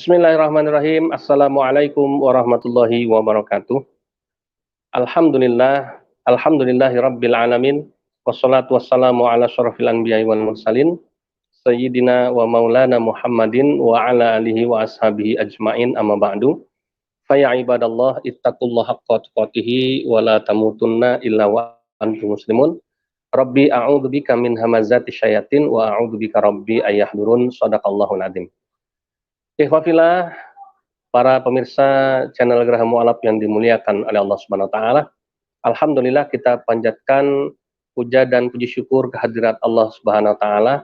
Bismillahirrahmanirrahim. Assalamualaikum warahmatullahi wabarakatuh. Alhamdulillah, alhamdulillahi rabbil alamin. Wassalatu wassalamu ala syarafil anbiya'i wal mursalin. Sayyidina wa maulana Muhammadin wa ala alihi wa ashabihi ajmain amma ba'du. Faya ibadallah ittaqullaha haqqa tuqatih wa la tamutunna illa wa antum muslimun. Rabbi a'udzubika min hamazati syayatin wa a'udzubika rabbi ayahdurun. Shadaqallahul adzim. Ikhwafillah, para pemirsa channel Geraha Mu'alaf yang dimuliakan oleh Allah Subhanahu wa taala. Alhamdulillah kita panjatkan puja dan puji syukur kehadirat Allah Subhanahu wa taala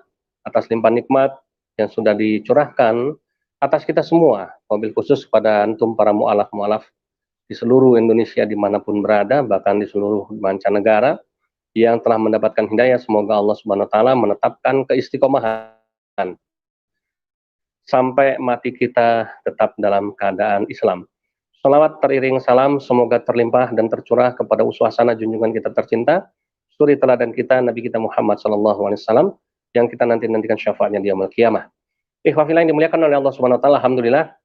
atas limpahan nikmat yang sudah dicurahkan atas kita semua, wabil khusus kepada antum para mu'alaf di seluruh Indonesia dimanapun berada, bahkan di seluruh mancanegara yang telah mendapatkan hidayah. Semoga Allah Subhanahu wa taala menetapkan keistiqomahan sampai mati kita tetap dalam keadaan Islam. Salawat teriring salam semoga terlimpah dan tercurah kepada uswasana junjungan kita tercinta, suri teladan kita Nabi kita Muhammad SAW, yang kita nantikan syafaatnya di yaumul qiyamah. Ikhwafillah yang dimuliakan oleh Allah Subhanahu wa taala, alhamdulillah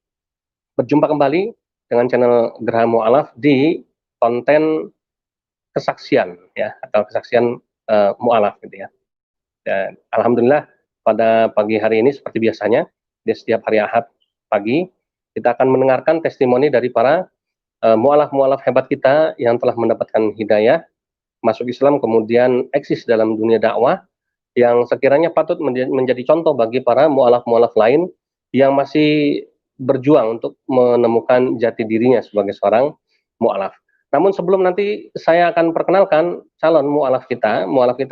berjumpa kembali dengan channel Geraha Mu'alaf di konten kesaksian ya, atau kesaksian mu'alaf gitu ya. Dan alhamdulillah pada pagi hari ini seperti biasanya di setiap hari Ahad pagi kita akan mendengarkan testimoni dari para mu'alaf hebat kita yang telah mendapatkan hidayah masuk Islam, kemudian eksis dalam dunia dakwah, yang sekiranya patut menjadi contoh bagi para mu'alaf lain yang masih berjuang untuk menemukan jati dirinya sebagai seorang mu'alaf. Namun sebelum nanti saya akan perkenalkan calon mu'alaf kita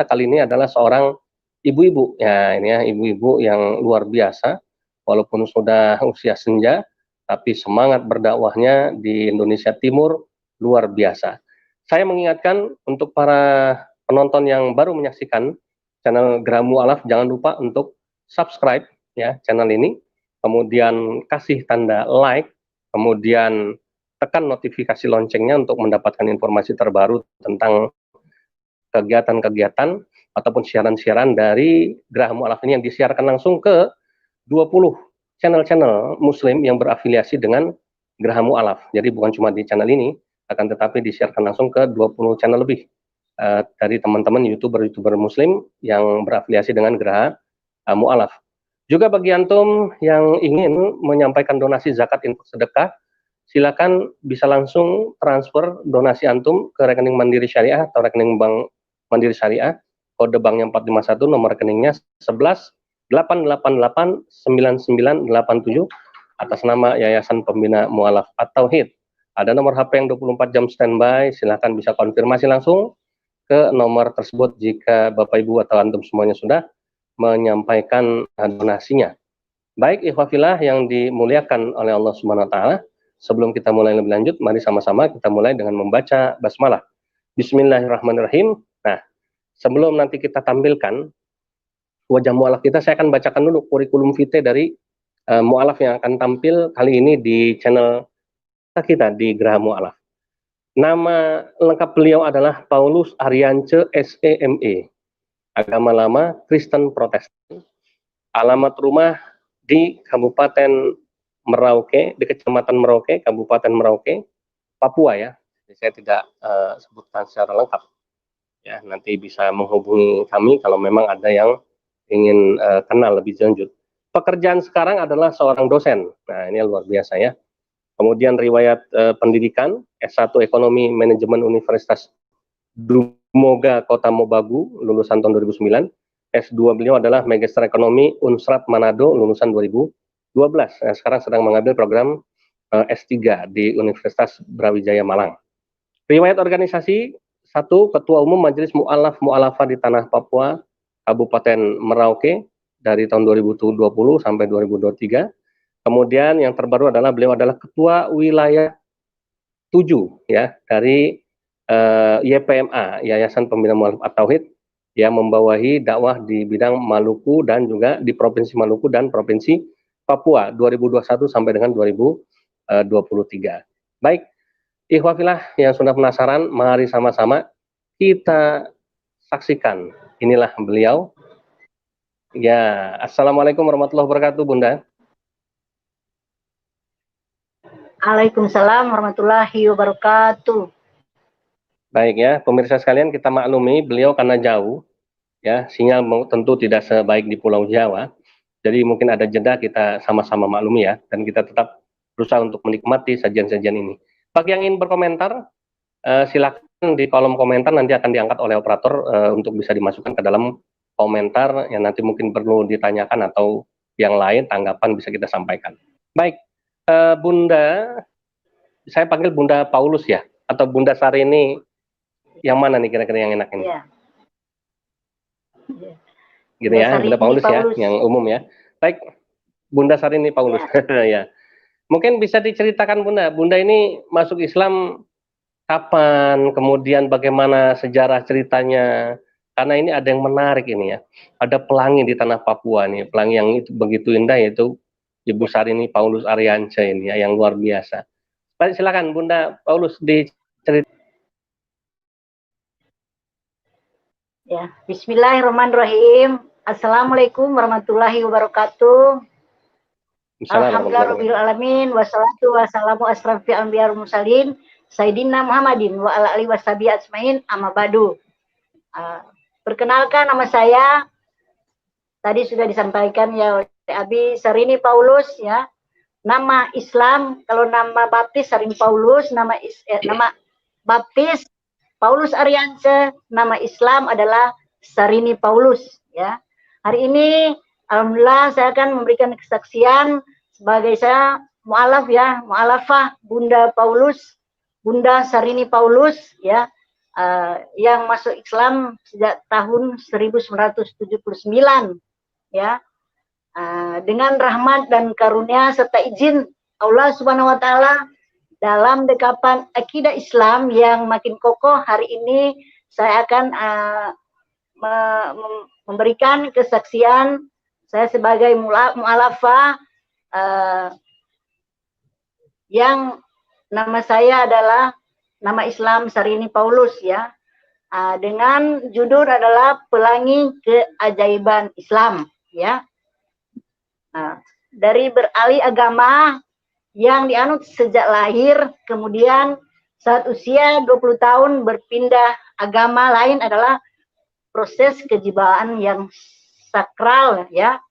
kali ini adalah seorang ibu-ibu ya, ini ya, ibu-ibu yang luar biasa. Walaupun sudah usia senja, tapi semangat berdakwahnya di Indonesia Timur luar biasa. Saya mengingatkan untuk para penonton yang baru menyaksikan channel Geraha Mu'alaf, jangan lupa untuk subscribe ya channel ini, kemudian kasih tanda like, kemudian tekan notifikasi loncengnya untuk mendapatkan informasi terbaru tentang kegiatan-kegiatan ataupun siaran-siaran dari Geraha Mu'alaf ini yang disiarkan langsung ke 20 channel-channel muslim yang berafiliasi dengan Geraha Mu'alaf. Jadi bukan cuma di channel ini, akan tetapi disiarkan langsung ke 20 channel lebih dari teman-teman YouTuber muslim yang berafiliasi dengan Geraha Mu'alaf. Juga bagi antum yang ingin menyampaikan donasi zakat infak sedekah, silakan bisa langsung transfer donasi antum ke rekening Mandiri Syariah atau rekening Bank Mandiri Syariah, kode banknya 451, nomor rekeningnya 11 8889987 atas nama Yayasan Pembina Mu'alaf At-Tauhid. Ada nomor HP yang 24 jam standby, silahkan bisa konfirmasi langsung ke nomor tersebut jika Bapak Ibu atau antum semuanya sudah menyampaikan donasinya. Baik ikhwafillah yang dimuliakan oleh Allah Subhanahu wa taala, sebelum kita mulai lebih lanjut, mari sama-sama kita mulai dengan membaca basmalah. Bismillahirrahmanirrahim. Nah, sebelum nanti kita tampilkan wajah mu'alaf kita, saya akan bacakan dulu kurikulum vitae dari mu'alaf yang akan tampil kali ini di channel kita di Geraha Mu'alaf. Nama lengkap beliau adalah Paulus Ariance SEME, agama lama Kristen Protestan, alamat rumah di Kabupaten Merauke, di Kecamatan Merauke, Kabupaten Merauke, Papua ya. Jadi saya tidak sebutkan secara lengkap ya, nanti bisa menghubungi kami kalau memang ada yang ingin kenal lebih lanjut. Pekerjaan sekarang adalah seorang dosen. Nah, ini luar biasa ya. Kemudian riwayat pendidikan S1 Ekonomi Manajemen Universitas Dumoga Kota Mobagu, lulusan tahun 2009. S2 beliau adalah Magister Ekonomi Unsrat Manado, lulusan 2012. Nah, sekarang sedang mengambil program S3 di Universitas Brawijaya Malang. Riwayat organisasi: 1. Ketua Umum Majelis Mu'alaf Mu'alafah di Tanah Papua Kabupaten Merauke dari tahun 2020 sampai 2023. Kemudian yang terbaru adalah beliau adalah Ketua Wilayah 7 ya dari YPMA, Yayasan Pembina Mu'alaf At-Tauhid, yang membawahi dakwah di bidang Maluku dan juga di Provinsi Maluku dan Provinsi Papua 2021 sampai dengan 2023. Baik, ikhwafillah yang sudah penasaran, mari sama-sama kita saksikan. Inilah beliau. Ya, Assalamualaikum warahmatullahi wabarakatuh, Bunda. Waalaikumsalam warahmatullahi wabarakatuh. Baik ya, pemirsa sekalian, kita maklumi beliau karena jauh, ya sinyal tentu tidak sebaik di Pulau Jawa. Jadi mungkin ada jeda, kita sama-sama maklumi ya, dan kita tetap berusaha untuk menikmati sajian-sajian ini. Bagi yang ingin berkomentar, silakan di kolom komentar, nanti akan diangkat oleh operator untuk bisa dimasukkan ke dalam komentar yang nanti mungkin perlu ditanyakan atau yang lain tanggapan bisa kita sampaikan. Baik, Bunda, saya panggil Bunda Paulus ya, atau Bunda Sarini, yang mana nih kira-kira yang enak ini? Iya. Gitu ya, Bunda Paulus ya, yang umum ya. Baik, Bunda Sarini Paulus. Ya. Mungkin bisa diceritakan Bunda ini masuk Islam kapan, kemudian bagaimana sejarah ceritanya, karena ini ada yang menarik ini ya, ada pelangi di tanah Papua nih, pelangi yang itu begitu indah, yaitu Ibu Sarini Paulus Ariance ini ya, yang luar biasa. Baik, silakan Bunda Paulus diceritakan. Ya, Bismillahirrahmanirrahim. Assalamualaikum warahmatullahi wabarakatuh. Alhamdulillahirrahmanirrahim. Wassalatu wassalamu asrafil anbiya wal mursalin Sayyidina Muhammadin wa ala alihi washabihi ajmain, amma ba'du. Perkenalkan, nama saya tadi sudah disampaikan ya oleh Abi Sarini Paulus ya. Nama Islam, kalau nama baptis Sarini Paulus, nama baptis Paulus Ariance, nama Islam adalah Sarini Paulus ya. Hari ini alhamdulillah saya akan memberikan kesaksian sebagai saya mu'alaf ya, mu'alafah Bunda Paulus, Bunda Sarini Paulus ya, yang masuk Islam sejak tahun 1979 ya. Dengan rahmat dan karunia serta izin Allah Subhanahu wa taala, dalam dekapan akidah Islam yang makin kokoh, hari ini saya akan memberikan kesaksian saya sebagai mu'alafah yang nama saya adalah nama Islam Sarini Paulus ya, dengan judul adalah Pelangi Keajaiban Islam ya. Dari beralih agama yang dianut sejak lahir, kemudian saat usia 20 tahun berpindah agama lain adalah proses kejiwaan yang sakral ya.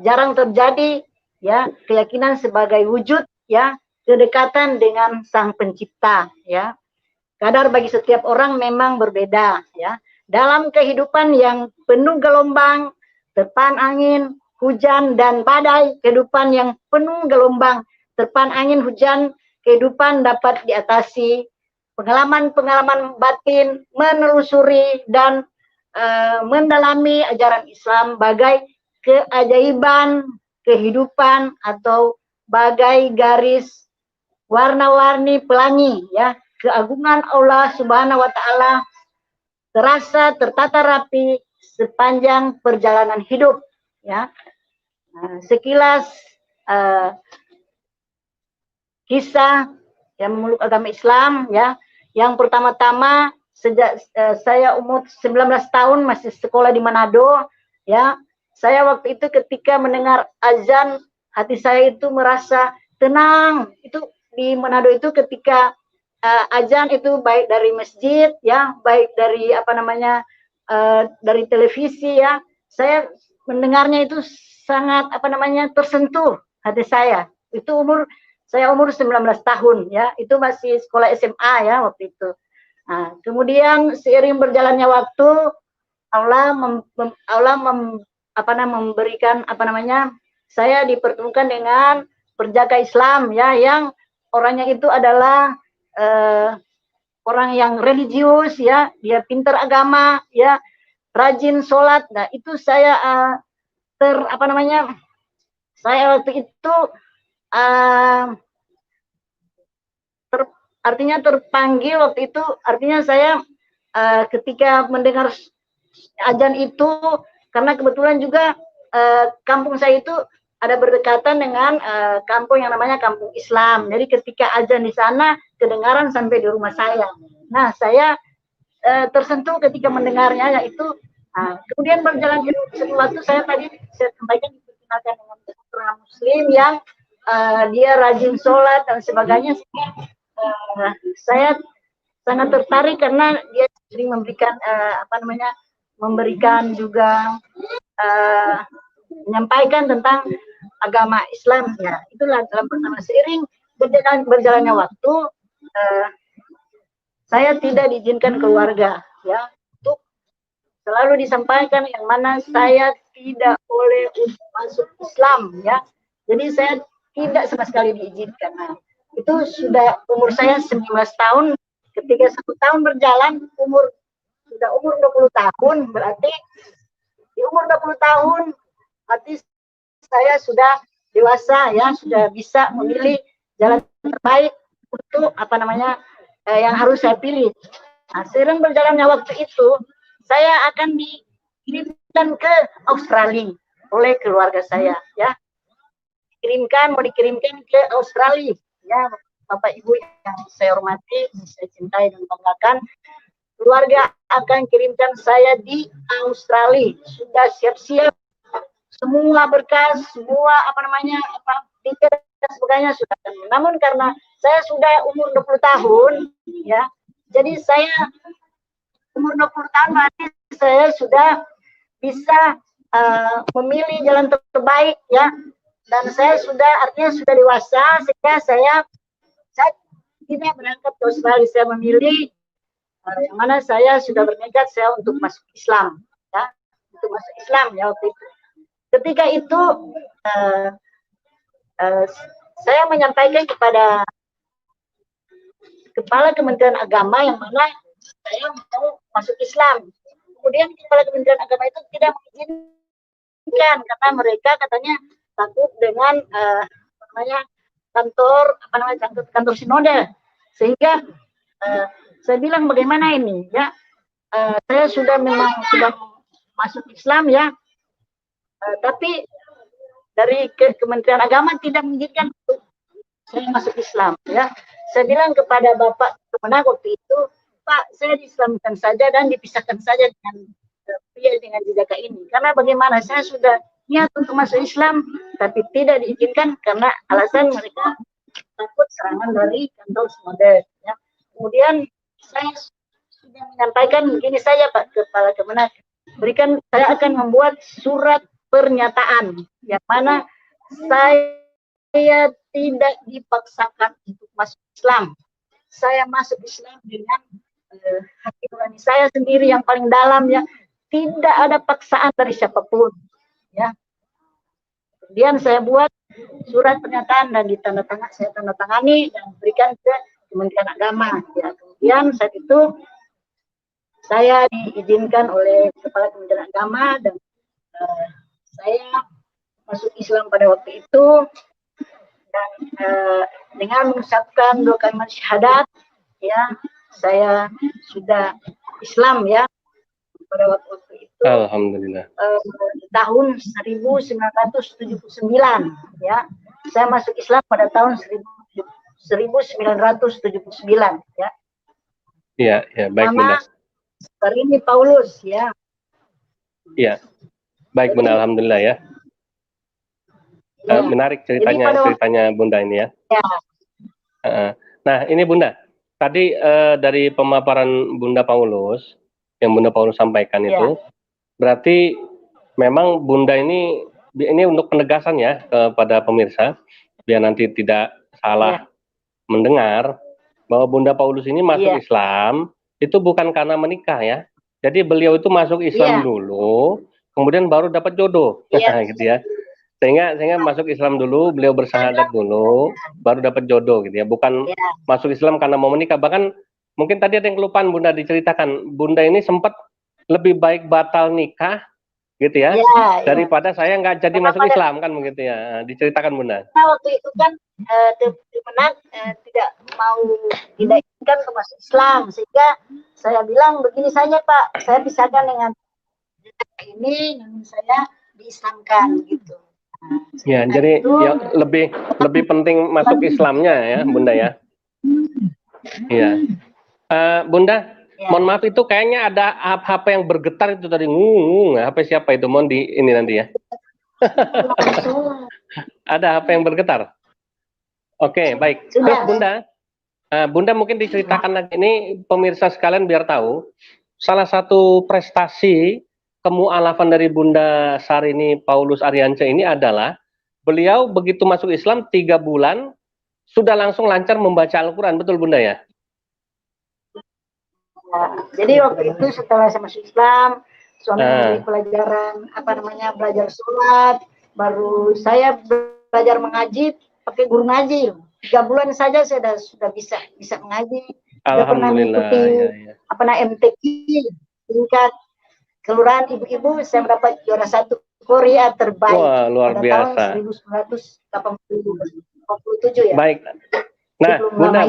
Jarang terjadi ya, keyakinan sebagai wujud ya, kedekatan dengan Sang Pencipta ya. Kadar bagi setiap orang memang berbeda ya. Dalam kehidupan yang penuh gelombang, terpaan angin, hujan dan badai, kehidupan yang penuh gelombang, terpaan angin, hujan, kehidupan dapat diatasi. Pengalaman-pengalaman batin menelusuri dan mendalami ajaran Islam bagai keajaiban kehidupan atau bagai garis warna-warni pelangi ya, keagungan Allah Subhanahu wa taala terasa tertata rapi sepanjang perjalanan hidup ya. Sekilas kisah yang memeluk agama Islam ya. Yang pertama-tama, sejak saya umur 19 tahun masih sekolah di Manado ya. Saya waktu itu ketika mendengar azan, hati saya itu merasa tenang. Itu di Manado itu ketika azan itu baik dari masjid ya, baik dari dari televisi ya. Saya mendengarnya itu sangat tersentuh hati saya. Itu saya umur 19 tahun ya, itu masih sekolah SMA ya waktu itu. Nah, kemudian seiring berjalannya waktu, Allah memberikan saya dipertemukan dengan perjaka Islam ya, yang orangnya itu adalah orang yang religius ya, dia pintar agama ya, rajin sholat. Nah itu saya saya waktu itu artinya terpanggil waktu itu, artinya saya ketika mendengar azan itu, karena kebetulan juga kampung saya itu ada berdekatan dengan kampung yang namanya kampung Islam. Jadi ketika azan di sana kedengaran sampai di rumah saya. Nah saya tersentuh ketika mendengarnya, yaitu kemudian berjalan hidup setelah itu saya tadi sampaikan diperkenalkan dengan orang Muslim yang dia rajin sholat dan sebagainya. Saya sangat tertarik karena dia sering memberikan memberikan juga menyampaikan tentang agama Islam. Ya, itulah dalam pertama seiring berjalannya waktu, saya tidak diizinkan keluarga, ya, untuk selalu disampaikan yang mana saya tidak boleh untuk masuk Islam, ya. Jadi saya tidak sama sekali diizinkan. Nah, itu sudah umur saya 19 tahun. Ketika 1 tahun berjalan, sudah umur 20 tahun, berarti di umur 20 tahun, berarti saya sudah dewasa, ya, sudah bisa memilih jalan terbaik untuk yang harus saya pilih. Nah, seiring berjalannya waktu itu, saya akan dikirimkan ke Australia oleh keluarga saya, ya. Mau dikirimkan ke Australia, ya, Bapak Ibu yang saya hormati, saya cintai dan banggakan. Keluarga akan kirimkan saya di Australia, sudah siap-siap semua berkas, semua tiket dan sebagainya sudah. Namun karena saya sudah umur 20 tahun, ya, jadi saya umur 20 tahun berarti saya sudah bisa memilih jalan terbaik, ya, dan saya artinya sudah dewasa, sehingga saya tidak berangkat ke Australia. Saya memilih yang mana saya sudah berniat saya untuk masuk Islam, ya, untuk masuk Islam, ya, waktu itu. Ketika itu saya menyampaikan kepada Kepala Kementerian Agama yang mana saya mau masuk Islam. Kemudian Kepala Kementerian Agama itu tidak mengizinkan karena mereka katanya takut dengan kantor sinode. Sehingga saya bilang bagaimana ini, ya, saya sudah masuk Islam, ya, tapi dari Kementerian Agama tidak mengizinkan untuk saya masuk Islam, ya. Saya bilang kepada Bapak Kemenag waktu itu, Pak, saya diislamkan saja dan dipisahkan saja dengan pria dengan jejaka ini. Karena bagaimana, saya sudah niat untuk masuk Islam, tapi tidak diizinkan karena alasan mereka takut serangan dari kantor sinode, ya. Kemudian saya sudah menyampaikan begini saja, Pak Kepala Kemenag, saya akan membuat surat pernyataan yang mana saya tidak dipaksakan untuk masuk Islam. Saya masuk Islam dengan hati nurani saya sendiri yang paling dalam, ya, tidak ada paksaan dari siapapun, ya. Kemudian saya buat surat pernyataan dan saya tanda tangani dan berikan ke Kementerian Agama, ya. Kemudian saat itu saya diizinkan oleh Kepala Kementerian Agama dan saya masuk Islam pada waktu itu, dan dengan mengucapkan 2 kalimat syahadat, ya, saya sudah Islam, ya, pada waktu itu. Alhamdulillah. Tahun 1979, ya, saya masuk Islam pada tahun 1979, ya. Iya, ya, baik, Bunda. Sarini Paulus, ya. Iya, baik, Bunda, alhamdulillah, ya. Menarik ceritanya Bunda ini, ya. Ya. Nah, ini Bunda, tadi dari pemaparan Bunda Paulus yang Bunda Paulus sampaikan, ya, itu berarti memang Bunda ini untuk penegasan, ya, kepada pemirsa biar nanti tidak salah mendengar bahwa Bunda Paulus ini masuk Islam itu bukan karena menikah, ya. Jadi beliau itu masuk Islam dulu, kemudian baru dapat jodoh, gitu, ya. Sehingga masuk Islam dulu, beliau bersyahadat dulu, baru dapat jodoh, gitu, ya. Bukan masuk Islam karena mau menikah. Bahkan mungkin tadi ada yang kelupaan Bunda diceritakan, Bunda ini sempat lebih baik batal nikah, gitu, ya, daripada saya nggak jadi masuk Islam, kan, begitu, ya. Diceritakan Bunda. Nah, waktu itu kan Kemenag tidak inginkan ke masuk Islam, sehingga saya bilang begini saja, Pak, saya pisahkan dengan ini, namun saya diislamkan, gitu. Ya, jadi ya, lebih penting masuk Islamnya, ya, Bunda, ya. Iya. Bunda, mohon maaf, itu kayaknya ada HP yang bergetar itu tadi, HP siapa itu? Mohon ini nanti, ya. Ada HP yang bergetar. Oke, baik. Sudah. Terus Bunda, Bunda mungkin diceritakan lagi ini pemirsa sekalian biar tahu. Salah satu prestasi kemu'alafan dari Bunda Sarini Paulus Ariance ini adalah beliau begitu masuk Islam 3 bulan sudah langsung lancar membaca Al-Quran, betul Bunda ya? Ya, jadi waktu itu setelah saya masuk Islam, suami memberi pelajaran belajar sholat, baru saya belajar mengaji pakai guru ngaji. 3 bulan saja saya sudah bisa mengaji. Sudah pernah mengikuti MTQ tingkat kelurahan ibu-ibu, saya mendapat juara 1 Korea terbaik. Wah, luar biasa. Tahun 1987 ya. Baik. Nah, Bunda,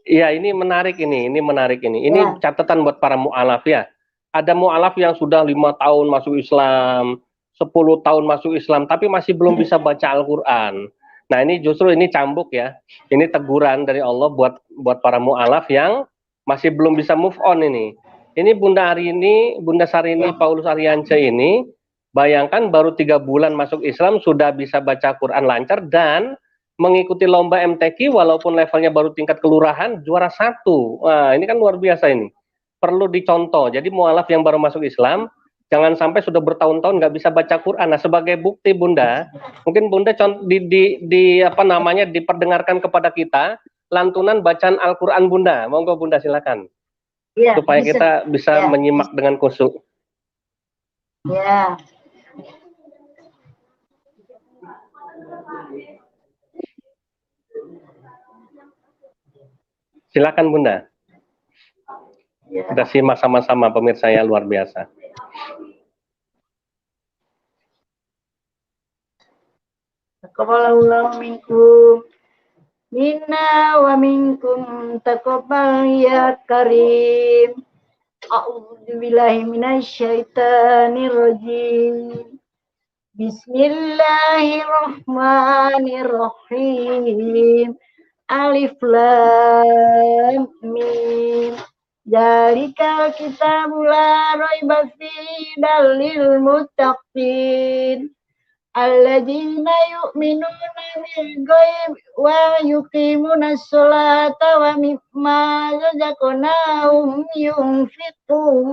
iya ini menarik ini. Ini catatan buat para mu'alaf ya. Ada mu'alaf yang sudah 5 tahun masuk Islam, 10 tahun masuk Islam, tapi masih belum bisa baca Al-Quran. Nah, ini justru ini cambuk ya. Ini teguran dari Allah buat para mu'alaf yang masih belum bisa move on ini. Ini Bunda Sarini Paulus Ariance ini, bayangkan baru 3 bulan masuk Islam sudah bisa baca Quran lancar dan mengikuti lomba MTQ walaupun levelnya baru tingkat kelurahan juara 1. Wah, ini kan luar biasa ini. Perlu dicontoh. Jadi mualaf yang baru masuk Islam jangan sampai sudah bertahun-tahun nggak bisa baca Quran. Nah, sebagai bukti Bunda, mungkin Bunda diperdengarkan kepada kita lantunan bacaan Al-Qur'an Bunda. Monggo Bunda silakan. Ya, supaya kita bisa menyimak dengan khusyuk. Ya. Silakan Bunda. Kita simak sama-sama pemirsa yang luar biasa. Taqabbalallahu minkum minna wa minkum taqabbal ya karim. A'udzu billahi minasyaitonir rajim. Bismillahirrahmanirrahim. Alif lam mim. Zalikal kitabul la raiba fihi dalil muttaqin. Alladzina yu'minuna bil ghaib wa yuqimuna sholata wa mimma razaqnahum yunfiqun.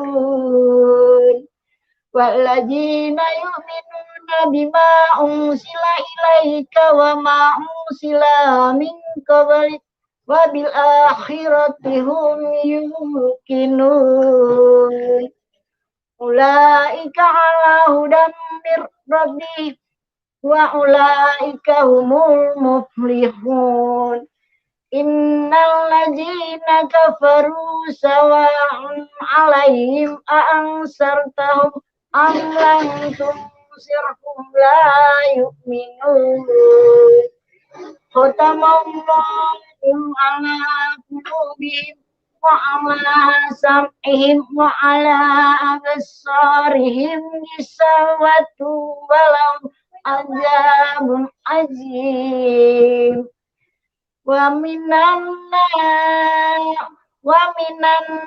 Walladzina yu'minuna bima unsila ilaika wa ma unsila min qablik wa bil akhirati hum yuqinun. Ulaika ala hudan mir rabbihim wa ulaika humul muflihun. Innal ladzina kafaru sawa'un 'alaihim a'ansartahum am lam tunsirhum la yu'minun. Khatamallahu 'ala qulubihim wa 'ala sam'ihim wa 'ala absarihim gisawatu walau azabun azim. Wa minan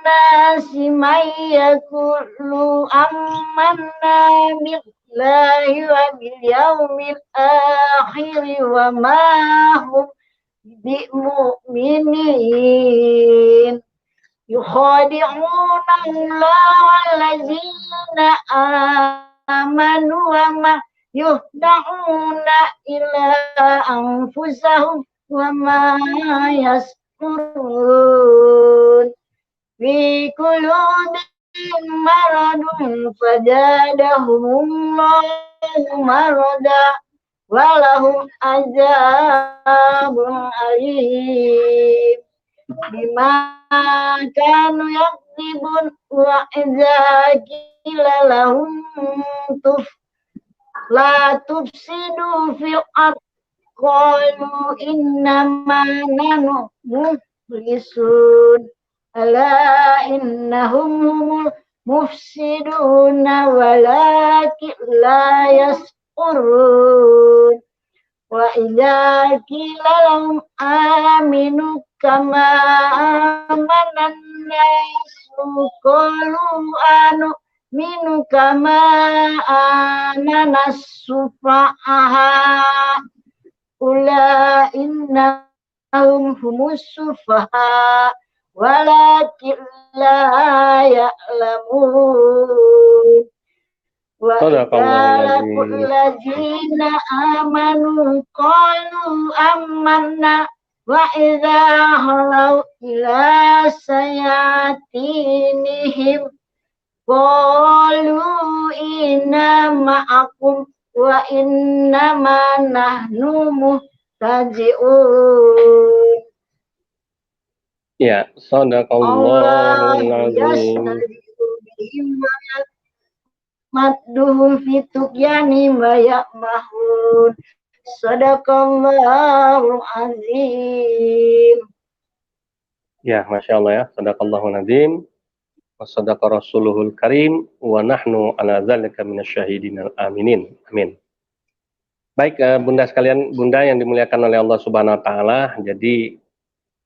nasi may yaqulu amanna billahi wa bil yaumil akhir wa ma hum bimu'minin. Yukhadi'una Allah wallazina amanu wa ma yuhda'una ila anfusahum wa ma yaskurun. Fi qulubihim maradun fazadahumullahu marada walahum azabun alim. Bima kanu yakzibun wa idza qila lahum la tufsidu fil ardh qalu innama nahnu mukhlisun. Ala innahum humul mufsiduna walakin la yash'urun. Wa idza qila lahum aminu kama amanan nasu qalu anu'minu kama ananas sufaha innahum humus sufaha walakin la ya'lamun. Wa idza ladzina amanu qalu amanna wa idza halau ila sayatinihim qalu inna ma'akum wa inna ma nahnu muhtajiun. Ya, sadaqallahul azim. Madduhum fitukyani wa ya'mahun. Sadaqallahul azim. Ya, Masya Allah ya, sadaqallahul azim. Wa sadaqa rasuluhul karim. Wa nahnu ala zalika minasyahidin aminin. Amin. Baik, Bunda sekalian, Bunda yang dimuliakan oleh Allah Subhanahu wa Ta'ala. Jadi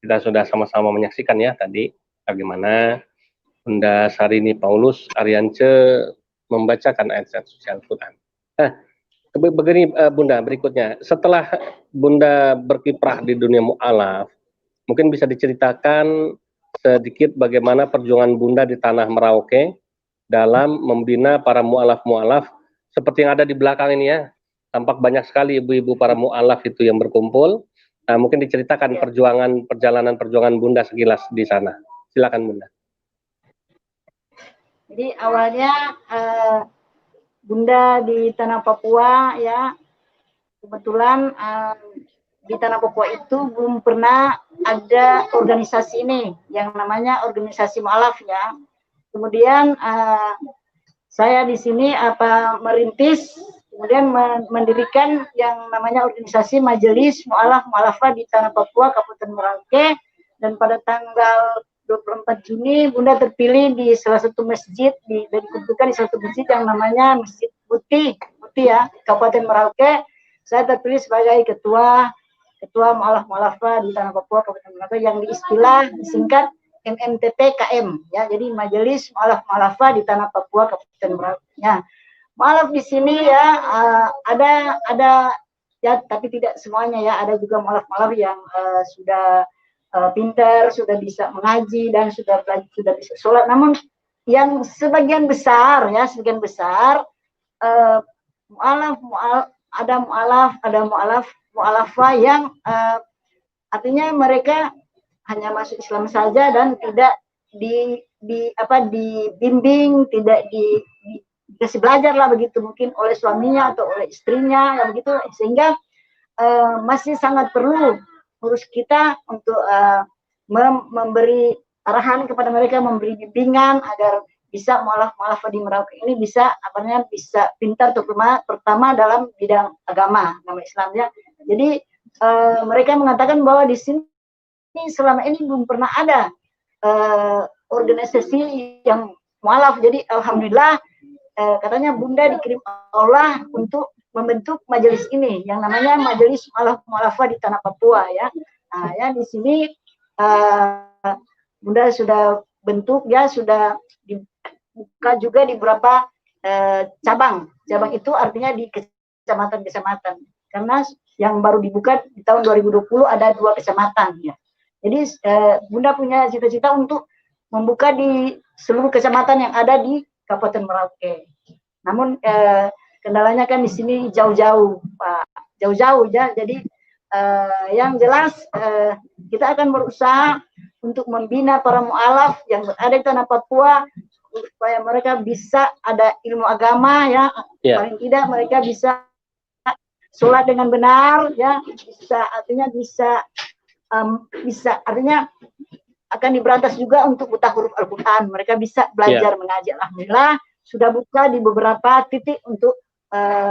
kita sudah sama-sama menyaksikan ya tadi bagaimana Bunda Sarini Paulus Ariance membacakan ayat suci Al-Quran. Begini Bunda, berikutnya, setelah Bunda berkiprah di dunia mu'alaf, mungkin bisa diceritakan sedikit bagaimana perjuangan Bunda di tanah Merauke dalam membina para mu'alaf-mu'alaf seperti yang ada di belakang ini ya. Tampak banyak sekali ibu-ibu para mu'alaf itu yang berkumpul. Nah, mungkin diceritakan perjalanan perjuangan Bunda sekilas di sana. Silakan Bunda. Jadi awalnya Bunda di tanah Papua ya, kebetulan di tanah Papua itu belum pernah ada organisasi ini yang namanya organisasi mu'alaf ya. Kemudian saya di sini merintis, kemudian mendirikan yang namanya organisasi Majelis Mu'alaf Mu'alafah di tanah Papua Kabupaten Merauke, dan pada tanggal 24 Juni Bunda terpilih di salah satu masjid dan dikumpulkan di satu masjid yang namanya Masjid Putih ya, Kabupaten Merauke. Saya terpilih sebagai ketua Mu'alaf-Mu'alafah di tanah Papua Kabupaten Merauke yang diistilah disingkat MMTP-KM ya. Jadi Majelis Mu'alaf-Mu'alafah di tanah Papua Kabupaten Merauke. Ya. Mu'alaf di sini ya ada ya, tapi tidak semuanya ya. Ada juga mu'alaf-mu'alaf yang sudah pintar, sudah bisa mengaji dan sudah bisa sholat. Namun yang sebagian besar ada mu'alafah yang artinya mereka hanya masuk Islam saja dan tidak dibimbing, tidak dikasih belajar lah begitu, mungkin oleh suaminya atau oleh istrinya ya begitu, sehingga masih sangat perlu urus kita untuk memberi arahan kepada mereka, memberi bimbingan agar bisa mu'alaf di Merauke ini bisa bisa pintar pertama dalam bidang agama Islam ya. Jadi mereka mengatakan bahwa di sini selama ini belum pernah ada organisasi yang mu'alaf. Jadi alhamdulillah katanya Bunda dikirim Allah untuk membentuk majelis ini yang namanya Majelis Mu'alafah di tanah Papua ya. Nah, ya di sini Bunda sudah bentuk ya, sudah dibuka juga di beberapa cabang. Cabang itu artinya di kecamatan-kecamatan. Karena yang baru dibuka di tahun 2020 ada 2 kecamatan ya. Jadi Bunda punya cita-cita untuk membuka di seluruh kecamatan yang ada di Kabupaten Merauke. Namun kendalanya kan di sini jauh-jauh, Pak. Jauh-jauh ya. Jadi yang jelas kita akan berusaha untuk membina para mu'alaf yang berada di tanah Papua supaya mereka bisa ada ilmu agama ya. Paling tidak mereka bisa sholat dengan benar ya, bisa artinya akan diberantas juga untuk buta huruf Al-Quran. Mereka bisa belajar mengaji. Alhamdulillah sudah buka di beberapa titik untuk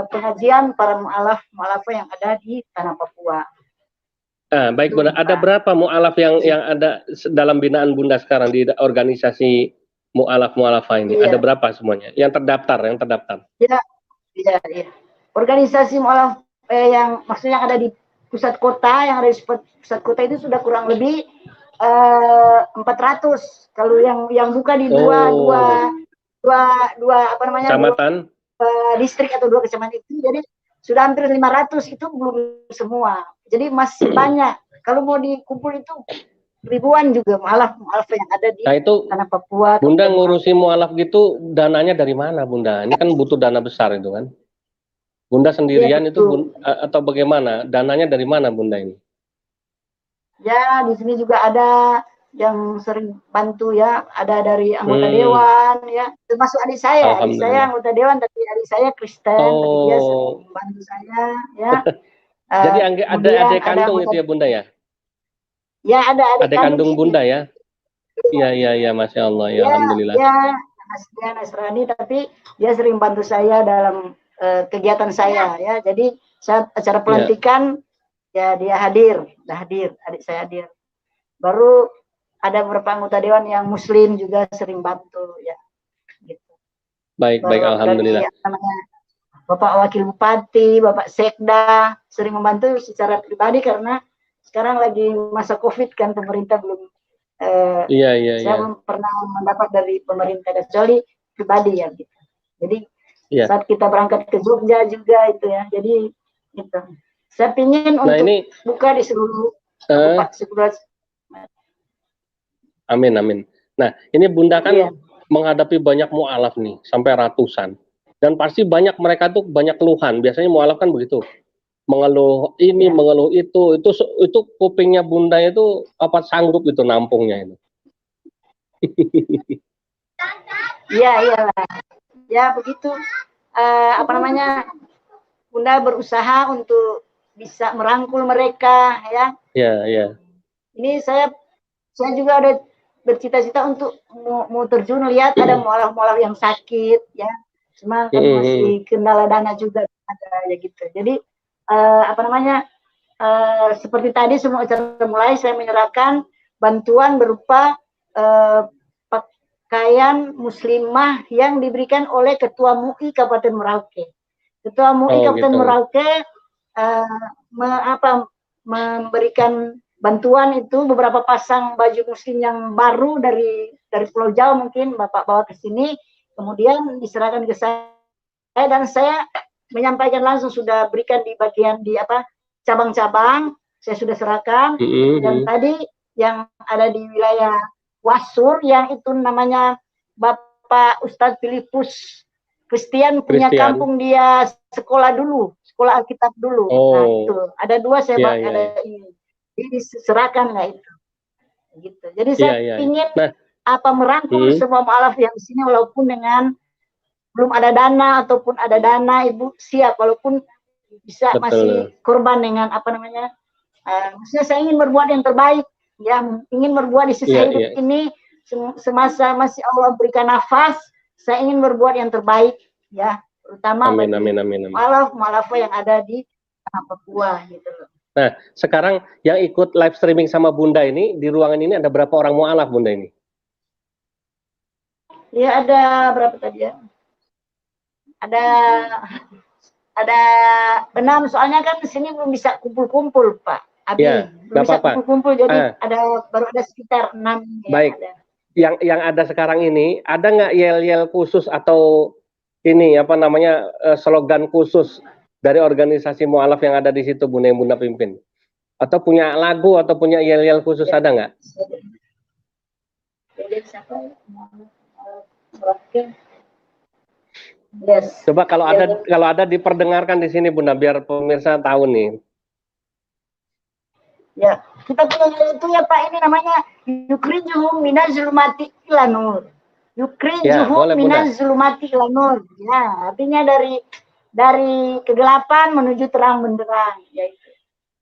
pengajian para mu'alafah yang ada di tanah Papua. Baik Bunda, ada berapa mu'alaf yang ada dalam binaan Bunda sekarang di organisasi mu'alafah ini? Ada berapa semuanya yang terdaftar? Iya. Organisasi mu'alaf yang maksudnya ada di pusat kota, yang ada di pusat kota itu sudah kurang lebih 400. Kalau yang buka di dua apa namanya, kecamatan, distrik atau 2 kecamatan itu, jadi sudah hampir 500, itu belum semua. Jadi masih banyak. Kalau mau dikumpul itu ribuan juga mualaf yang ada di tanah Papua. Bunda ngurusi mualaf gitu, dananya dari mana Bunda? Ini kan butuh dana besar itu kan. Bunda sendirian itu atau bagaimana? Dananya dari mana Bunda ini? Ya, di sini juga ada yang sering bantu ya, ada dari anggota dewan ya, termasuk adik saya anggota dewan, tapi adik saya Kristen, tapi dia sering membantu saya ya. Jadi ada adik kandung itu ya Bunda ya? Ya, ada adik kandung Bunda ya? Iya, Masya Allah, ya Alhamdulillah. Ya, dia Nasrani, tapi dia sering bantu saya dalam kegiatan saya ya. Jadi saat acara pelantikan ya dia hadir, adik saya hadir. Baru ada beberapa anggota dewan yang Muslim juga sering bantu ya. Gitu. Baik, Alhamdulillah. Bapak Wakil Bupati, Bapak Sekda sering membantu secara pribadi karena sekarang lagi masa COVID kan, pemerintah belum. Saya belum pernah mendapat dari pemerintah kecuali pribadi ya gitu. Jadi saat kita berangkat ke Jogja juga itu ya. Jadi itu. Saya ingin untuk buka di seluruh Amin. Nah, ini Bunda kan menghadapi banyak mualaf nih, sampai ratusan. Dan pasti banyak mereka tuh banyak keluhan. Biasanya mualaf kan begitu. Mengeluh ini, mengeluh itu kupingnya Bunda itu apa sanggup itu nampungnya itu. Iya. Ya begitu. Bunda berusaha untuk bisa merangkul mereka ya. Iya. Ini saya juga ada bercita-cita untuk mau terjun, lihat ada mualaf-mualaf yang sakit ya. Cuma kan masih kendala dana juga ada ya gitu. Jadi seperti tadi semua acara mulai saya menyerahkan bantuan berupa pakaian muslimah yang diberikan oleh Ketua MUI Kabupaten Merauke. Ketua MUI Kabupaten Merauke memberikan bantuan itu beberapa pasang baju muslim yang baru dari Pulau Jawa, mungkin Bapak bawa ke sini, kemudian diserahkan ke saya dan saya menyampaikan langsung, sudah berikan di bagian cabang-cabang, saya sudah serahkan. Dan tadi yang ada di wilayah Wasur yang itu namanya Bapak Ustadz Filipus Christian, punya kampung, dia sekolah Alkitab dulu. Nah itu ada 2 saya ada ini. Diserahkan nggak itu, gitu. Jadi saya ingin merangkul semua mualaf yang di sini, walaupun dengan belum ada dana ataupun ada dana, Ibu siap walaupun bisa masih korban dengan maksudnya saya ingin berbuat yang terbaik ya, ingin berbuat di sisa hidup ini semasa masih Allah berikan nafas, saya ingin berbuat yang terbaik ya, terutama bagi mualaf yang ada di Papua gitu loh. Nah, sekarang yang ikut live streaming sama Bunda ini, di ruangan ini ada berapa orang mualaf Bunda ini? Ya ada berapa tadi ya? Ada 6, soalnya kan di sini belum bisa kumpul-kumpul Pak Abi. Belum bisa kumpul-kumpul, jadi baru ada sekitar 6. Baik. Yang ada sekarang ini, ada nggak yel-yel khusus atau ini slogan khusus dari organisasi mualaf yang ada di situ Bunda, yang Bunda pimpin? Atau punya lagu atau punya yel-yel khusus, ada nggak? Coba kalau ada diperdengarkan di sini Bunda, biar pemirsa tahu nih. Ya, kita punya itu ya Pak, ini namanya Yukrijuhum minaz zulumati ila nur. Yukrijuhum minaz zulumati ila nur. Ya, artinya dari kegelapan menuju terang benderang, yaitu.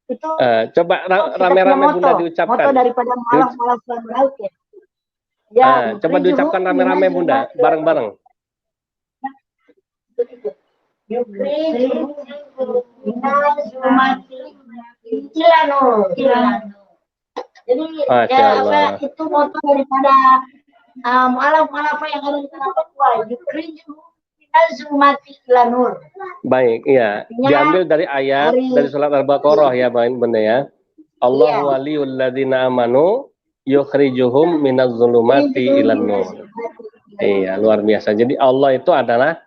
Itu coba rame-rame Bunda diucapkan. Moto daripada mualaf Merauke. Ya, coba diucapkan rame-rame Bunda, bareng-bareng. Yukrijuhum minaz zulumati ila nur. Jadi itu moto daripada mualaf yang ada di tanah Papua. Yukrijuhum azumati lanur. Baik, iya. Diambil dari ayat dari surat Al-Baqarah ya, Bunda ya. Allahu waliyul ladzina amanu yukhrijuhum minaz zulumati ilan nur. Iya, luar biasa. Jadi Allah itu adalah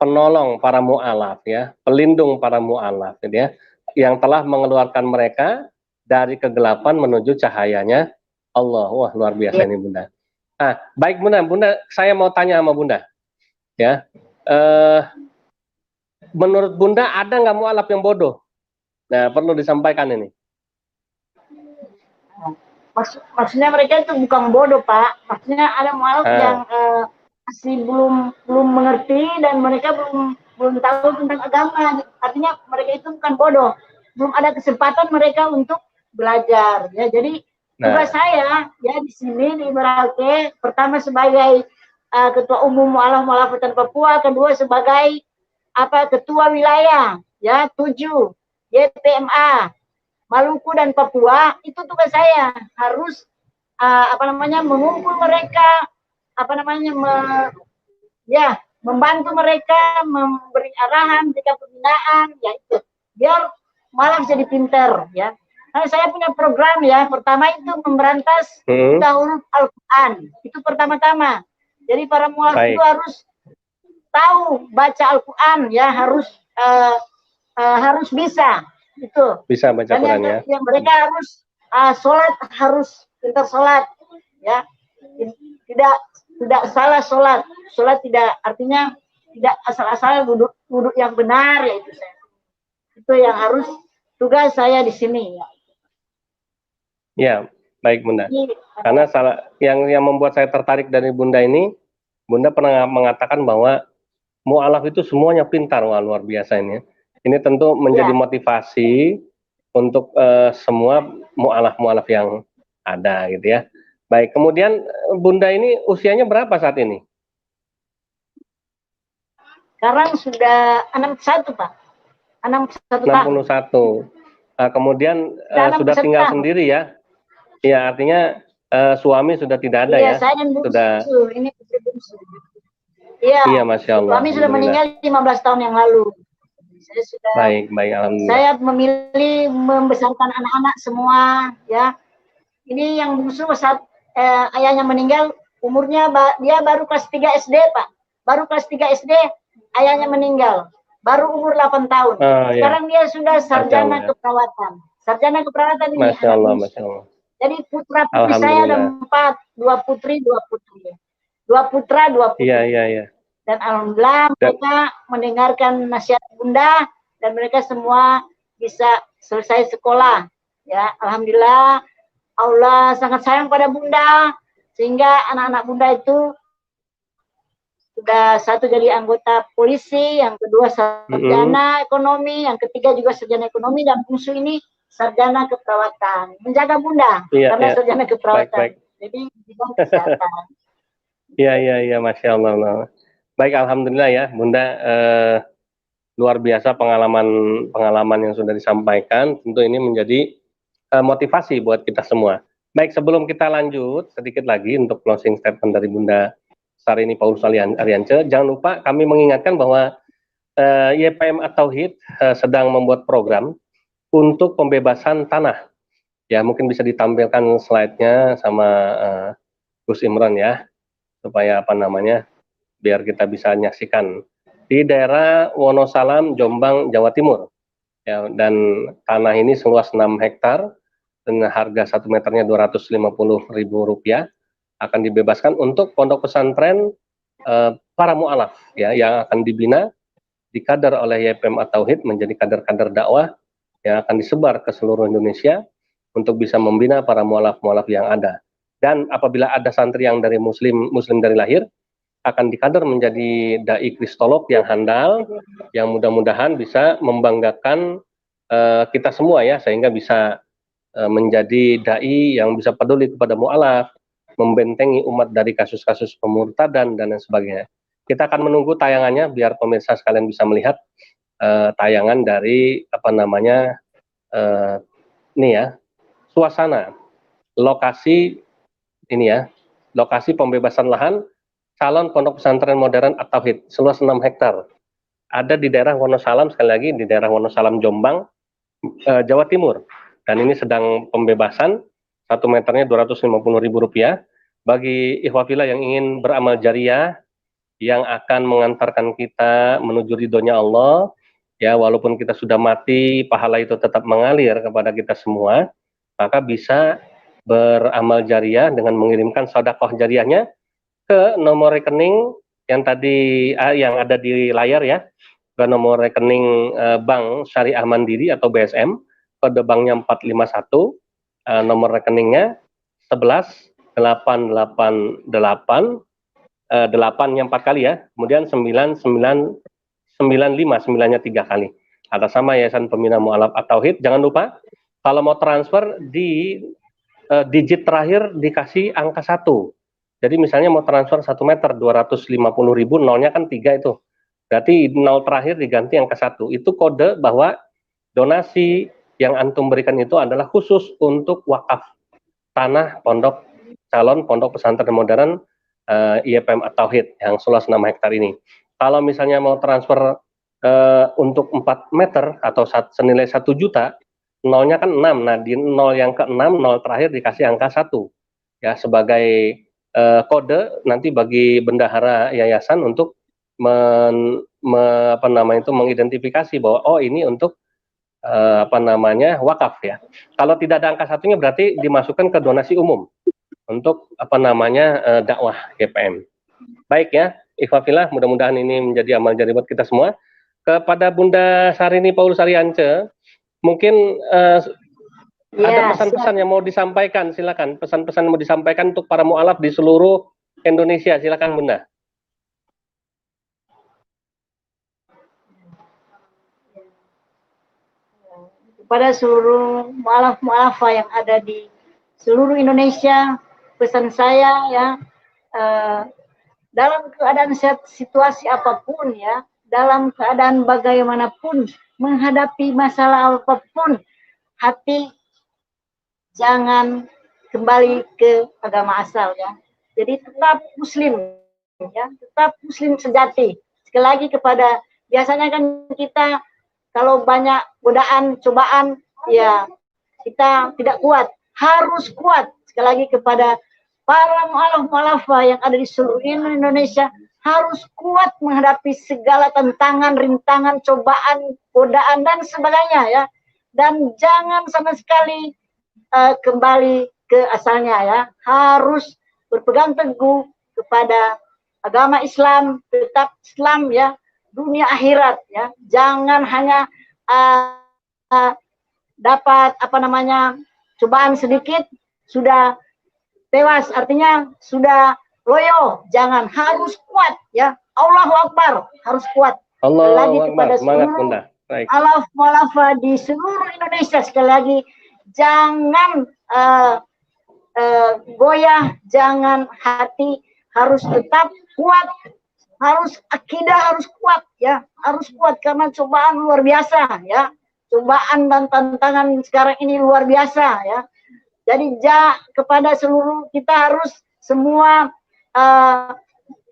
penolong para mu'alaf ya, pelindung para mu'alaf gitu ya, yang telah mengeluarkan mereka dari kegelapan menuju cahayanya Allah. Wah, luar biasa ini Bunda. Nah, baik Bunda, saya mau tanya sama Bunda ya. Menurut Bunda ada nggak mu'alaf yang bodoh? Nah, perlu disampaikan ini. Maksudnya mereka itu bukan bodoh, Pak. Maksudnya ada mu'alaf yang masih belum mengerti dan mereka belum tahu tentang agama. Artinya mereka itu bukan bodoh. Belum ada kesempatan mereka untuk belajar. Ya, jadi tugas saya ya di sini di Merauke, pertama sebagai Ketua Umum Mu'alaf Mu'alafatan Papua, kedua sebagai ketua wilayah ya 7 YPMA Maluku dan Papua. Itu tugas saya, harus mengumpul mereka, membantu mereka, memberi arahan jika pembinaan ya, itu biar malah jadi pinter ya. Nah, saya punya program ya, pertama itu memberantas buta huruf Al-Quran, itu pertama-tama. Jadi para mualaf itu harus tahu baca Al-Quran ya, harus bisa itu. Bisa baca Quran ya. Yang mereka harus sholat, harus pintar sholat ya, tidak salah sholat tidak artinya tidak asal-asal duduk yang benar ya, itu yang harus tugas saya di sini ya. Ya, baik Bunda. Karena yang membuat saya tertarik dari Bunda ini, Bunda pernah mengatakan bahwa mu'alaf itu semuanya pintar. Wah, luar biasa ini. Ini tentu menjadi motivasi untuk semua mu'alaf yang ada gitu ya. Baik, kemudian Bunda ini usianya berapa saat ini? Sekarang sudah 61, Pak. 61 tahun. 61. Kemudian sudah tinggal sendiri ya? Ya, artinya suami sudah tidak ada ya? Saya dan sudah. Ini putri bungsu. Iya, Masya Allah. Suami sudah meninggal 15 tahun yang lalu. Saya sudah, baik, alhamdulillah. Saya memilih membesarkan anak-anak semua ya. Ini yang bungsu saat ayahnya meninggal, umurnya dia baru kelas 3 SD, Pak. Baru kelas 3 SD ayahnya meninggal. Baru umur 8 tahun. Sekarang dia sudah sarjana keperawatan. Sarjana keperawatan ini. Masya Allah, Masya Allah. Jadi putra putri saya ada 4, 2 putri, 2 putri. 2 putra, 2 putri. Iya. Dan alhamdulillah mereka mendengarkan nasihat Bunda dan mereka semua bisa selesai sekolah. Ya, alhamdulillah Allah sangat sayang pada Bunda sehingga anak-anak Bunda itu sudah satu jadi anggota polisi, yang kedua sarjana ekonomi, yang ketiga juga sarjana ekonomi, dan bungsu ini sarjana keperawatan. Menjaga Bunda karena sarjana keperawatan. Baik. Jadi bidang kesehatan. Iya, Masya Allah. Baik, alhamdulillah ya, Bunda. Luar biasa pengalaman yang sudah disampaikan. Tentu ini menjadi motivasi buat kita semua. Baik, sebelum kita lanjut sedikit lagi untuk closing statement dari Bunda Sarini Paulus Ariance, jangan lupa kami mengingatkan bahwa YPM At-Tauhid sedang membuat program untuk pembebasan tanah. Ya, mungkin bisa ditampilkan slide-nya sama Gus Imran ya, supaya biar kita bisa menyaksikan. Di daerah Wonosalam, Jombang, Jawa Timur. Ya, dan tanah ini seluas 6 hektar dengan harga 1 meternya Rp250.000 akan dibebaskan untuk pondok pesantren para mu'alaf ya, yang akan dibina, dikader oleh YPM At-Tauhid menjadi kader-kader dakwah yang akan disebar ke seluruh Indonesia untuk bisa membina para mu'alaf yang ada. Dan apabila ada santri yang dari muslim dari lahir, akan dikader menjadi dai kristolog yang handal, yang mudah-mudahan bisa membanggakan kita semua ya, sehingga bisa menjadi dai yang bisa peduli kepada mu'alaf, membentengi umat dari kasus-kasus pemurtadan dan lain sebagainya. Kita akan menunggu tayangannya biar pemirsa sekalian bisa melihat tayangan dari suasana lokasi ini ya, lokasi pembebasan lahan calon pondok pesantren modern At-Tauhid seluas 6 hektar. Ada di daerah Wonosalam, sekali lagi di daerah Wonosalam, Jombang, Jawa Timur. Dan ini sedang pembebasan, 1 meternya Rp250.000. Bagi ikhwafillah yang ingin beramal jariah, yang akan mengantarkan kita menuju ridhonya Allah. Ya, walaupun kita sudah mati, pahala itu tetap mengalir kepada kita semua, maka bisa beramal jariah dengan mengirimkan sedekah jariahnya ke nomor rekening yang tadi yang ada di layar ya, ke nomor rekening Bank Syariah Mandiri atau BSM, kode banknya 451, nomor rekeningnya 11 888 8-nya 4 kali ya, kemudian 9995, 9-nya 3 kali. Atas nama Yayasan Pembina Mu'alaf At-Tauhid. Jangan lupa kalau mau transfer di digit terakhir dikasih angka 1. Jadi misalnya mau transfer 1 meter 250.000, nolnya kan 3 itu. Berarti 0 terakhir diganti angka 1. Itu kode bahwa donasi yang antum berikan itu adalah khusus untuk wakaf tanah pondok calon pondok pesantren modern IPM At-Tauhid yang seluas 6 hektar ini. Kalau misalnya mau transfer untuk 4 meter atau senilai 1 juta, nolnya kan 6. Nah, di nol yang ke-6, nol terakhir dikasih angka 1. Ya, sebagai kode nanti bagi bendahara yayasan untuk mengidentifikasi bahwa oh ini untuk wakaf ya. Kalau tidak ada angka 1-nya berarti dimasukkan ke donasi umum untuk dakwah GPM. Baik ya, ikhwafillah, mudah-mudahan ini menjadi amal jariah buat kita semua. Kepada Bunda Sarini Paulus Ariance, mungkin ada pesan-pesan yang mau disampaikan, silakan. Pesan-pesan yang mau disampaikan untuk para mu'alaf di seluruh Indonesia, silakan Bunda. Kepada seluruh mu'alaf-mu'alafah yang ada di seluruh Indonesia, pesan saya ya, dalam keadaan situasi apapun ya, dalam keadaan bagaimanapun, menghadapi masalah apapun, hati jangan kembali ke agama asal ya. Jadi tetap muslim ya, tetap muslim sejati. Sekali lagi kepada, biasanya kan kita kalau banyak godaan, cobaan, ya kita tidak kuat. Harus kuat. Sekali lagi kepada para mu'alaf-mu'alafah yang ada di seluruh Indonesia, harus kuat menghadapi segala tantangan, rintangan, cobaan, godaan, dan sebagainya ya. Dan jangan sama sekali kembali ke asalnya ya. Harus berpegang teguh kepada agama Islam, tetap Islam ya, dunia akhirat ya. Jangan hanya dapat cobaan sedikit sudah tewas, artinya sudah loyo. Jangan, harus kuat ya. Allahu Akbar, harus kuat. Allahu lagi Akbar. kepada seluruh mu'alaf di seluruh Indonesia, sekali lagi jangan goyah, jangan hati, harus tetap kuat, harus akidah harus kuat ya, harus kuat karena cobaan luar biasa ya. Cobaan dan tantangan sekarang ini luar biasa ya. Jadi kepada seluruh kita harus semua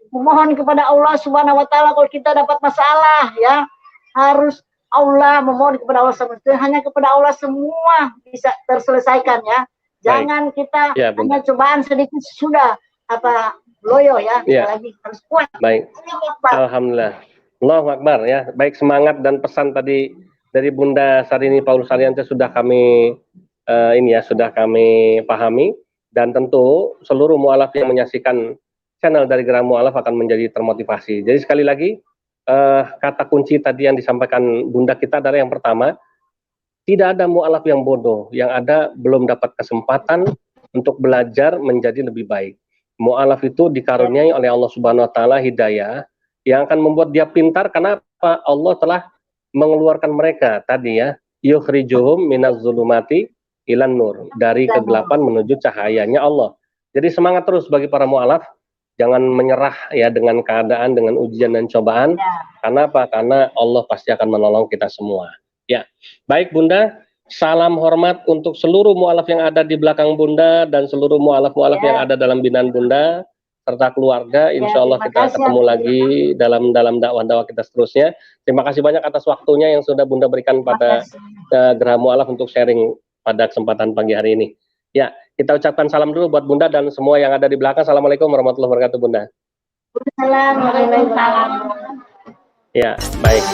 memohon kepada Allah Subhanahu wa taala kalau kita dapat masalah ya. Harus Allah memohon kepada Allah, hanya kepada Allah semua bisa terselesaikan ya. Jangan kita hanya cobaan sedikit sudah loyo ya. Lagi harus kuat. Baik. Alhamdulillah. Allahu Akbar ya. Baik, semangat dan pesan tadi dari Bunda Sarini Paulus Ariance sudah kami sudah kami pahami, dan tentu seluruh mu'alaf yang menyaksikan channel dari Geraha Mu'alaf akan menjadi termotivasi. Jadi sekali lagi kata kunci tadi yang disampaikan Bunda kita adalah yang pertama, tidak ada mu'alaf yang bodoh, yang ada belum dapat kesempatan untuk belajar menjadi lebih baik. Mu'alaf itu dikaruniai oleh Allah Subhanahu wa taala hidayah yang akan membuat dia pintar. Kenapa? Allah telah mengeluarkan mereka tadi ya, yukhrijuhum minaz zulumati ilan nur, dari kegelapan menuju cahayanya Allah. Jadi semangat terus bagi para mu'alaf, jangan menyerah ya dengan keadaan, dengan ujian dan cobaan. Karena apa? Karena Allah pasti akan menolong kita semua. Ya, baik Bunda, salam hormat untuk seluruh mu'alaf yang ada di belakang Bunda dan seluruh mu'alaf-mu'alaf yang ada dalam binaan Bunda serta keluarga. Insya Allah kita ketemu lagi dalam dakwah-dakwah kita seterusnya. Terima kasih banyak atas waktunya yang sudah Bunda berikan pada Geraha Mu'alaf untuk sharing pada kesempatan pagi hari ini. Ya, kita ucapkan salam dulu buat Bunda dan semua yang ada di belakang. Assalamualaikum warahmatullahi wabarakatuh Bunda. Waalaikumsalam warahmatullahi wabarakatuh. Ya, baik.